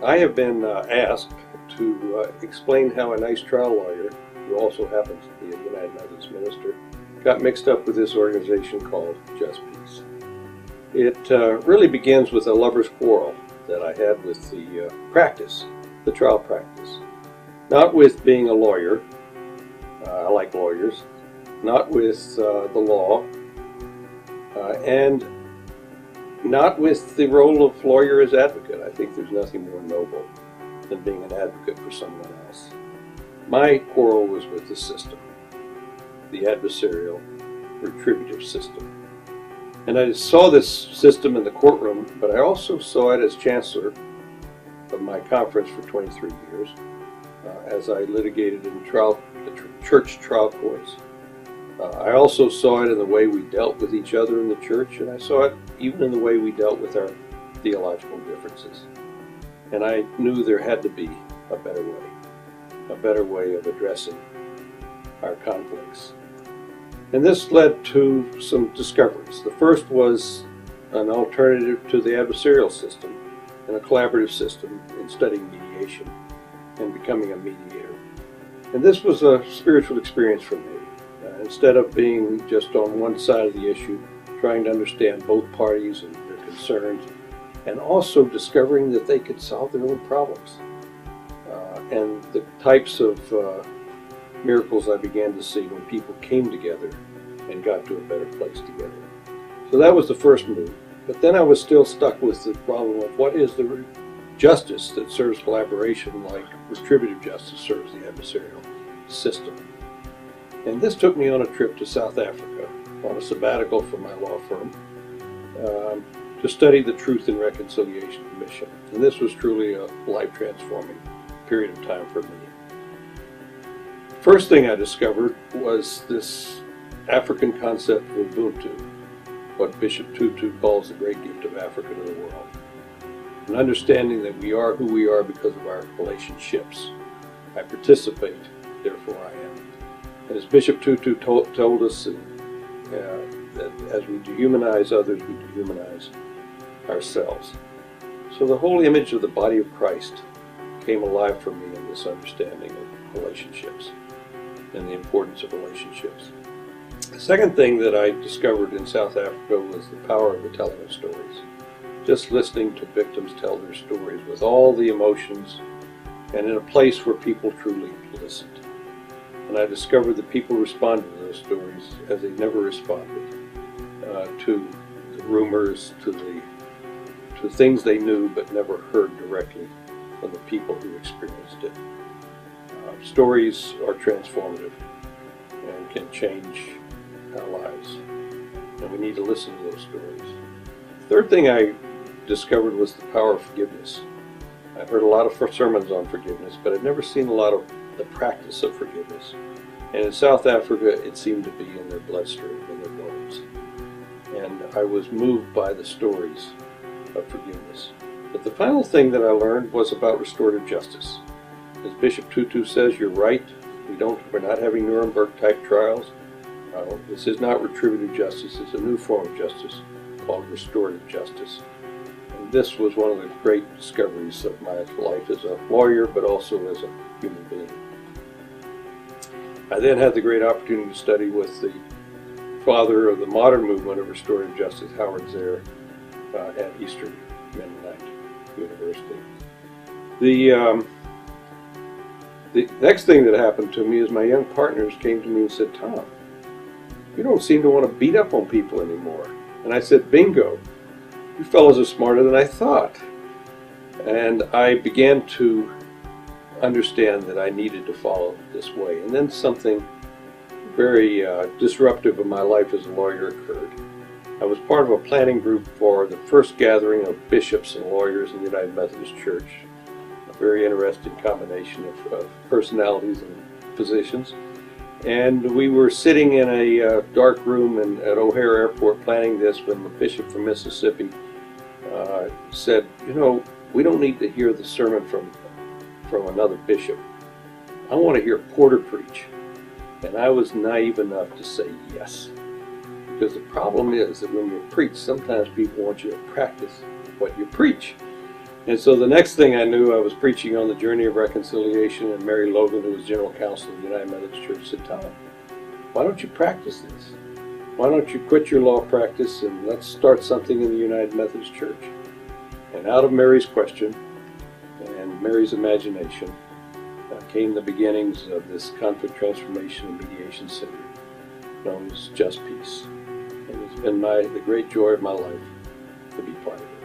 I have been asked to explain how a nice trial lawyer, who also happens to be a United Methodist minister, got mixed up with this organization called JustPeace. It really begins with a lover's quarrel that I had with the practice, the trial practice. Not with being a lawyer, I like lawyers, not with the law, and not with the role of lawyer as advocate. I think there's nothing more noble than being an advocate for someone else. My quarrel was with the system, the adversarial, retributive system. And I saw this system in the courtroom, but I also saw it as chancellor of my conference for 23 years, as I litigated in the church trial courts. I also saw it in the way we dealt with each other in the church, and I saw it even in the way we dealt with our theological differences. And I knew there had to be a better way of addressing our conflicts. And this led to some discoveries. The first was an alternative to the adversarial system and a collaborative system in studying mediation and becoming a mediator. And this was a spiritual experience for me. Instead of being just on one side of the issue, trying to understand both parties and their concerns, and also discovering that they could solve their own problems. And the types of miracles I began to see when people came together and got to a better place together. So that was the first move. But then I was still stuck with the problem of what is the justice that serves collaboration like retributive justice serves the adversarial system. And this took me on a trip to South Africa on a sabbatical from my law firm to study the Truth and Reconciliation Commission. And this was truly a life-transforming period of time for me. First thing I discovered was this African concept of ubuntu, what Bishop Tutu calls the great gift of Africa to the world. An understanding that we are who we are because of our relationships. I participate, therefore I am. And as Bishop Tutu told us, that as we dehumanize others, we dehumanize ourselves. So the whole image of the body of Christ came alive for me in this understanding of relationships and the importance of relationships. The second thing that I discovered in South Africa was the power of the telling of stories. Just listening to victims tell their stories with all the emotions and in a place where people truly listened. And I discovered that people responded to those stories as they never responded to the rumors, to things they knew but never heard directly from the people who experienced it. Stories are transformative and can change our lives, and we need to listen to those stories. The third thing I discovered was the power of forgiveness. I've heard a lot of sermons on forgiveness, but I've never seen a lot of the practice of forgiveness. And in South Africa, it seemed to be in their bloodstream, in their bones. And I was moved by the stories of forgiveness. But the final thing that I learned was about restorative justice. As Bishop Tutu says, you're right. We're not having Nuremberg-type trials. This is not retributive justice. It's a new form of justice called restorative justice. And this was one of the great discoveries of my life as a lawyer, but also as a human being. I then had the great opportunity to study with the father of the modern movement of restorative justice, Howard Zehr, at Eastern Mennonite University. The next thing that happened to me is my young partners came to me and said, "Tom, you don't seem to want to beat up on people anymore." And I said, "Bingo, you fellows are smarter than I thought." And I began to understand that I needed to follow this way. And then something very disruptive in my life as a lawyer occurred. I was part of a planning group for the first gathering of bishops and lawyers in the United Methodist Church. A very interesting combination of personalities and positions. And we were sitting in a dark room at O'Hare Airport planning this when the bishop from Mississippi said, "You know, we don't need to hear the sermon from another bishop. I want to hear Porter preach." And I was naive enough to say yes. Because the problem is that when you preach, sometimes people want you to practice what you preach. And so the next thing I knew, I was preaching on the journey of reconciliation, and Mary Logan, who was General Counsel of the United Methodist Church, said, "Tom, why don't you practice this? Why don't you quit your law practice and let's start something in the United Methodist Church?" And out of Mary's question and Mary's imagination came the beginnings of this conflict transformation and mediation center known as JustPeace. And it's been the great joy of my life to be part of it.